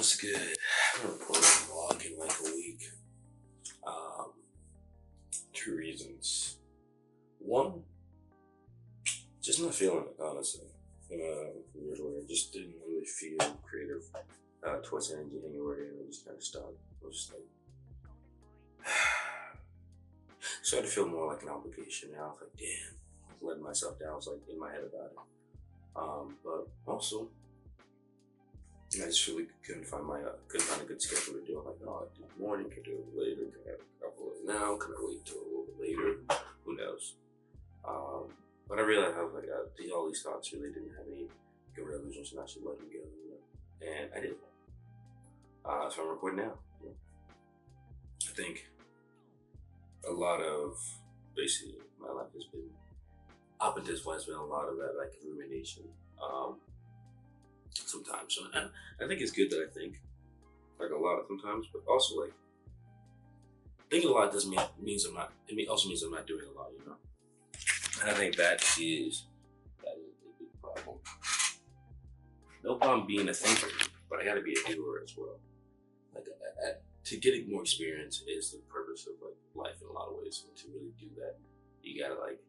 What's good? I haven't recorded a vlog in like a week. Um, Two reasons. One, just not feeling it, honestly. In a weird way. I just didn't really feel creative towards the end of January, and I just kind of stopped. I was just like, started to feel more like an obligation now. I was like, damn, I was letting myself down. I was like in my head about it. But also, I just really couldn't find a good schedule to do it. Like, oh, I do it in the morning, can do it later, can I have a couple of now, can I wait till a little bit later? Who knows? But I realized I was like, all these thoughts really didn't have any good resolutions, and I should let them go. And I did. So I'm recording now. I think a lot of basically my life has been up until this point. It's been a lot of that like rumination. Sometimes, so I think it's good that I think like a lot sometimes, but also like thinking a lot doesn't means I'm not. Also means I'm not doing a lot, you know. And I think that is a big problem. No problem being a thinker, but I got to be a doer as well. Like to get more experience is the purpose of like life in a lot of ways. And to really do that, you gotta like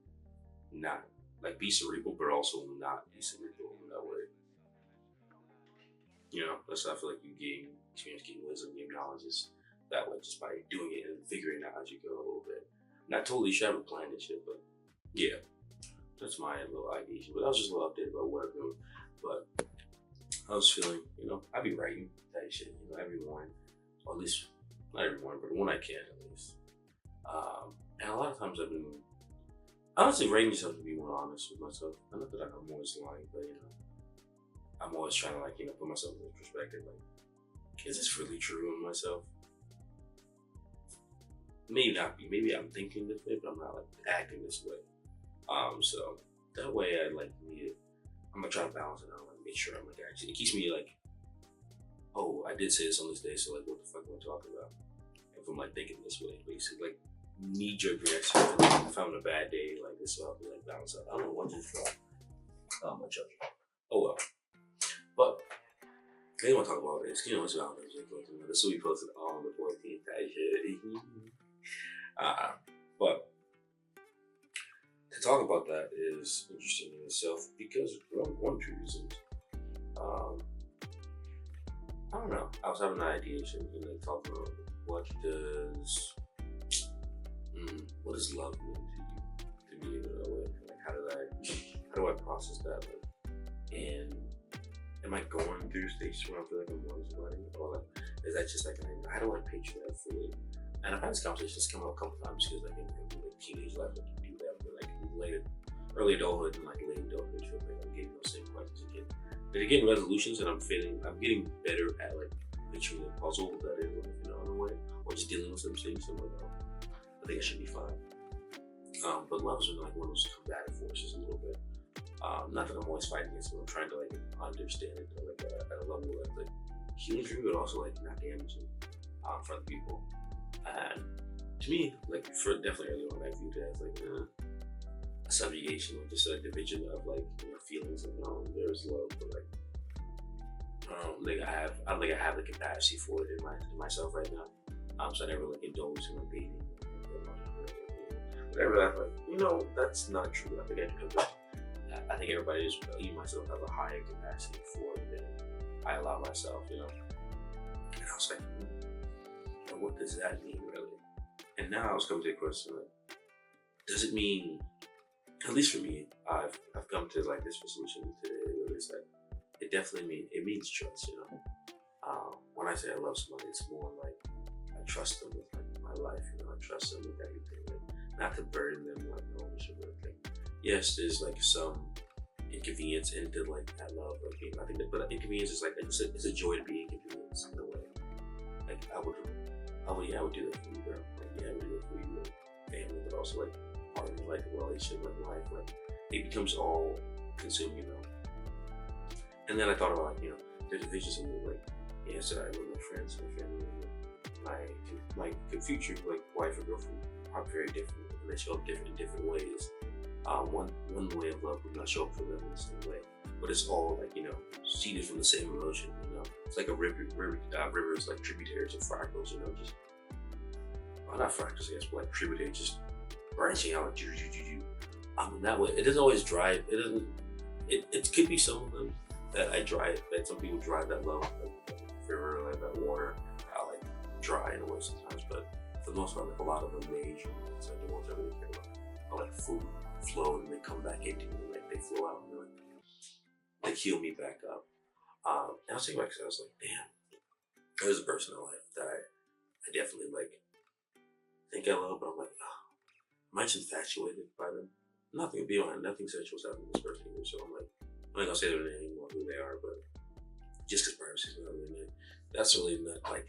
not like be cerebral, but also not be cerebral in that way. You know, that's how I feel like you gain experience, gain wisdom, gain knowledge is that way, just by doing it and figuring it out as you go a little bit. Not totally sure I have a plan and shit, but yeah, that's my little ideation. But that was just a little update about what I'm doing. But I was feeling, you know, I be writing that shit, you know, every morning, or at least not every morning, but when I can at least. And a lot of times I've been honestly writing yourself to be more honest with myself. I know that I'm always lying, but you know, I'm always trying to like, you know, put myself in perspective. Like, is this really true of myself? Maybe not be. Maybe I'm thinking this way, but I'm not like acting this way. So that way I like need it. I'm gonna try to balance it out, like make sure I'm like actually. It keeps me like, oh, I did say this on this day, so like, what the fuck am I talking about? If I'm like thinking this way, basically, like knee-jerk reaction. If I'm having a bad day, like this will help me like balance out. I don't know what to try. My charger. Oh well. But I didn't want to talk about this. You know, it's Valentine's Day. This will be posted on the 14th. That shit. But to talk about that is interesting in itself because one true reason. I don't know. I was having an ideation and like talking about what does love mean to me in a way? Like how do I process that? Like, and am I going through stages where I feel like I'm losing money? Or like, is that just like, how do I picture that fully? And I've had this conversation come up a couple times because like in like teenage life, like you do that, but like early adulthood and like late adulthood, I feel like I'm getting those same questions again. But again, resolutions, and I'm getting better at like picturing the puzzle that is, like, you know, in a way, or just dealing with some things. So like, I think I should be fine. But love's been like one of those combative forces a little bit. Not that I'm always fighting against it, I'm trying to like understand it like at a level that's like healing for me, but also like not damaging for other people. And to me, like for definitely early on, I viewed it as like a subjugation, like just a division of like, you know, feelings. And there's love, but like I don't think I have the capacity for it in myself right now. So I never like indulge in like dating. Whatever that, like, you know, that's not true. I think everybody, even myself, have a higher capacity for it than I allow myself, you know. And I was like, what does that mean, really? And now I was coming to the question, like, does it mean, at least for me, I've come to like this resolution today where it's like, it means trust, you know. When I say I love somebody, it's more like I trust them with like my life, you know. I trust them with everything, like, not to burden them like ownership or anything. Yes, there's like some inconvenience into like that love. Like, I think that, but inconvenience is like it's a joy to be inconvenienced in a way. Like I would do that for you, girl. Like yeah, I would do that for you, family, but also like part of like a relationship, like life, like it becomes all consuming, you know. And then I thought about like, you know, there's divisions in like, yeah, so I love my friends, my family, my future like wife or girlfriend are very different, and they show up in different ways. One way of love would not show up for them in the same way, but it's all like, seeded from the same emotion. It's like a river is like tributaries of fractals. Just well, not fractals, I guess, but like tributaries, just branching out like that way. It doesn't always drive. It doesn't. It could be some of them that I drive. That some people drive that low, like river, like that water. I like dry in a way sometimes, but for the most part, like a lot of them rage. It's like the ones I really care about. I like flow and they come back into me, like they flow out and they heal me back up. And I was thinking about it because I was like, damn, there's a person in my life that I definitely like think I love, but I'm like, oh, am I just infatuated by them? Nothing beyond, nothing sexual is happening with this person either. So I'm like, I'm not gonna say their name or who they are, but just because privacy is not really, that's really not like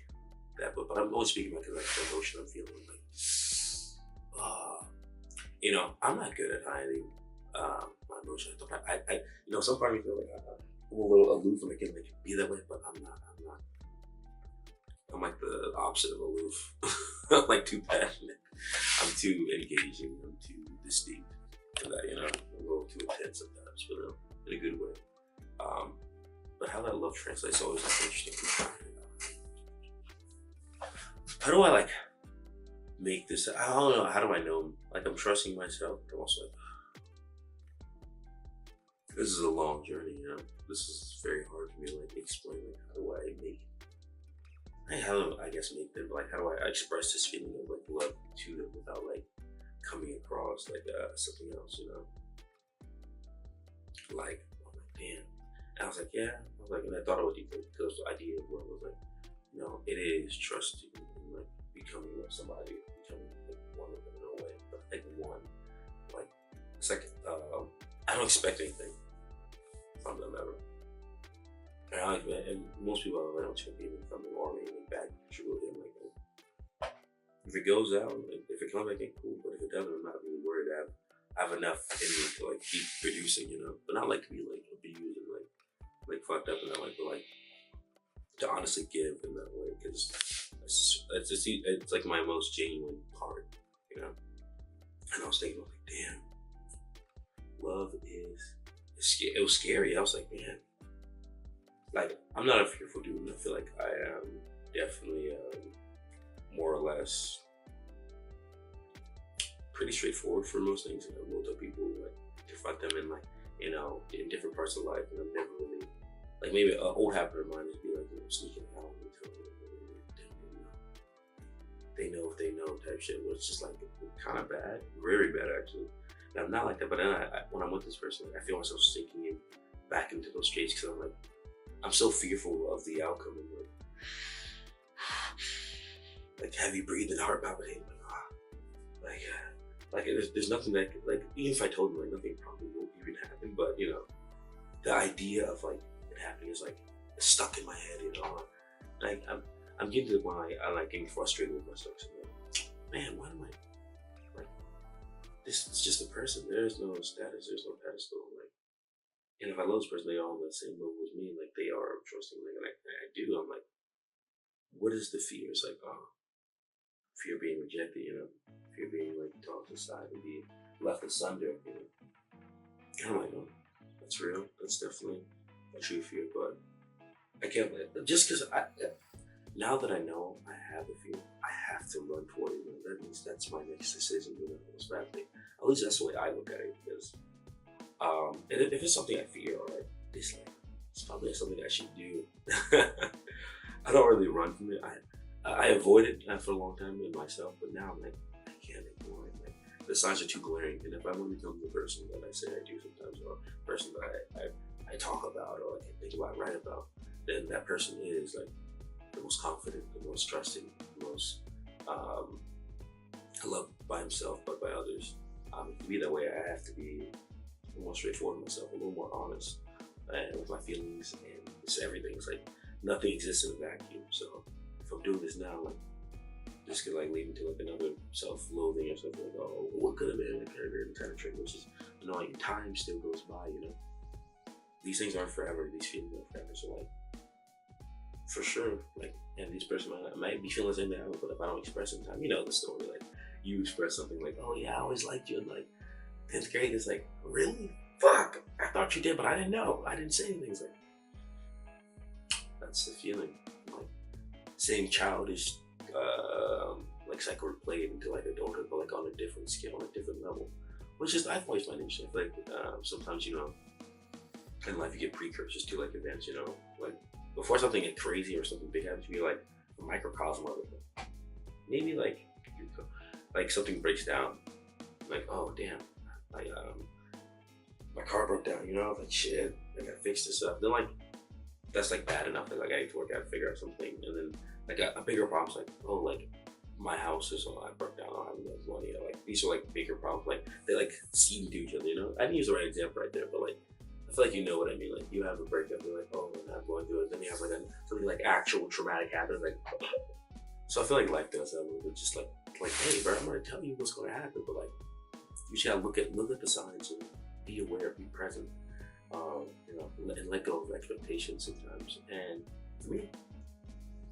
that. But I'm only speaking about like the emotion I'm feeling. Like, I'm not good at hiding my emotion. Some part of me feel like I'm a little aloof and I can like be that way, but I'm not. I'm like the opposite of aloof. I'm like too passionate. I'm too engaging. I'm too distinct for that. I'm a little too intense sometimes, but in a good way. But how that love translates is always like interesting. How do I like make this? I don't know. How do I know? Like I'm trusting myself. I'm also like, this is a long journey. This is very hard for me to like explain. Like how do I make? How do I guess make them? Like how do I express this feeling of like love to them without like coming across like something else? Like I'm like damn. And I was like yeah. I was like, and I thought it was because the idea of what was like, it is trusting and like becoming like somebody, becoming like one of them in a way, but like one, like it's like I don't expect anything from them ever. And most people I don't expect anything from them or anything back. Like if it goes out, if it comes back in, cool. But if it doesn't, I'm not really worried. I have enough in me to like keep producing, but not like to be like abused and like fucked up in that way, but like to honestly give in that way, because it's like my most genuine part, And I was thinking, like, damn, love it was scary. I was like, man, like I'm not a fearful dude, and I feel like I am definitely more or less pretty straightforward for most things. I will tell people like confront them in like in different parts of life, and I'm never really like maybe an old habit of mine is be like sneaking out and telling them they know if they know type shit, which is just like kind of bad, very bad actually. And I'm not like that, but then when I'm with this person, I feel myself sinking in back into those states because I'm so fearful of the outcome and like heavy breathing, heart palpitating, like there's nothing that like even if I told them like nothing probably will even happen, but the idea of like it happening is like it's stuck in my head, Like I'm getting to the point like I'm like getting frustrated with myself. So like, man, why am I like this? It's just a person. There's no status. There's no pedestal. Like, and if I love this person, they are on the same level as me. Like they are trusting. Like I do. I'm like, what is the fear? It's like fear of being rejected. Fear of being like tossed aside and being left asunder. And I'm like, oh, that's real. That's definitely a true fear, but I can't let it. Just because now that I know I have the fear, I have to run toward it. That means that's my next decision. It's bad thing. At least that's the way I look at it. Because and if it's something I fear or I dislike, it's probably something I should do. I don't really run from it. I avoided it for a long time in myself, but now I'm like, I can't ignore it. Like the signs are too glaring, and if I want to become the person that I say I do sometimes, or the person that I talk about, or I think about, write about, then that person is like the most confident, the most trusting, the most loved by himself, but by others. To be that way, I have to be more straightforward with myself, a little more honest, and with my feelings and it's everything. It's like nothing exists in a vacuum. So if I'm doing this now, like this could like lead me to like another self-loathing or something. Like, oh, what could have been? Like, kind of trick, which is annoying. Time still goes by, These things aren't forever. These feelings aren't forever. So like, for sure, like, and this person might be feeling the same thing, but if I don't express it in time, the story. Like, you express something like, oh yeah, I always liked you in like 10th grade. It's like, really? fuck, I thought you did, but I didn't know. I didn't say anything. It's like, that's the feeling. Like, same childish, like cycle replayed into like adulthood, but like on a different scale, on a different level. Which is, I've always found interesting. I feel like sometimes, in life you get precursors to like events, like before something get crazy or something big happens, you be like a microcosm of it. Maybe like something breaks down, like, oh damn, I my car broke down, like shit, I gotta fix this up. Then like that's like bad enough that like I need to work out, figure out something, and then like a bigger problem's like, oh, like my house is all I broke down, I don't have enough money. Like these are like bigger problems, like they like seed to each other. I didn't use the right example right there, but like I feel like you know what I mean. Like you have a breakup, you're like, oh, I'm going through it. Then you have like something like actual traumatic happens, like. So I feel like life does that a little bit, just like hey, bro, I'm gonna tell you what's gonna happen, but like you should look at the signs and be aware, be present, and let go of expectations sometimes. And for me,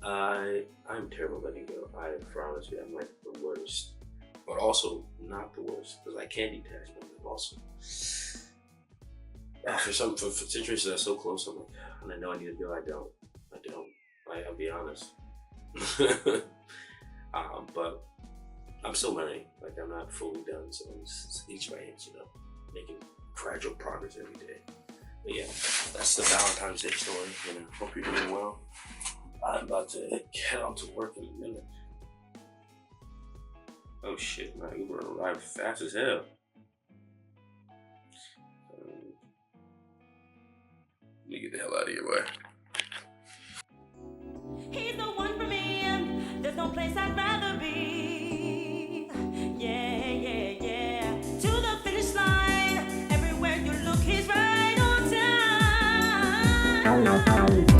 I'm terrible at letting go. I promise you, I'm like the worst, but also not the worst because I can detach, but I'm also for situations that are so close, I'm like, and I know I need to go. I don't. I'll be honest. But I'm still learning. Like I'm not fully done, so I'm just inch by inch, making gradual progress every day. But yeah, that's the Valentine's Day story. Hope you're doing well. I'm about to head out to work in a minute. Oh shit, my Uber arrived fast as hell. Let me get the hell out of here, boy. He's the one for me. There's no place I'd rather be. Yeah, yeah, yeah. To the finish line. Everywhere you look, he's right on time.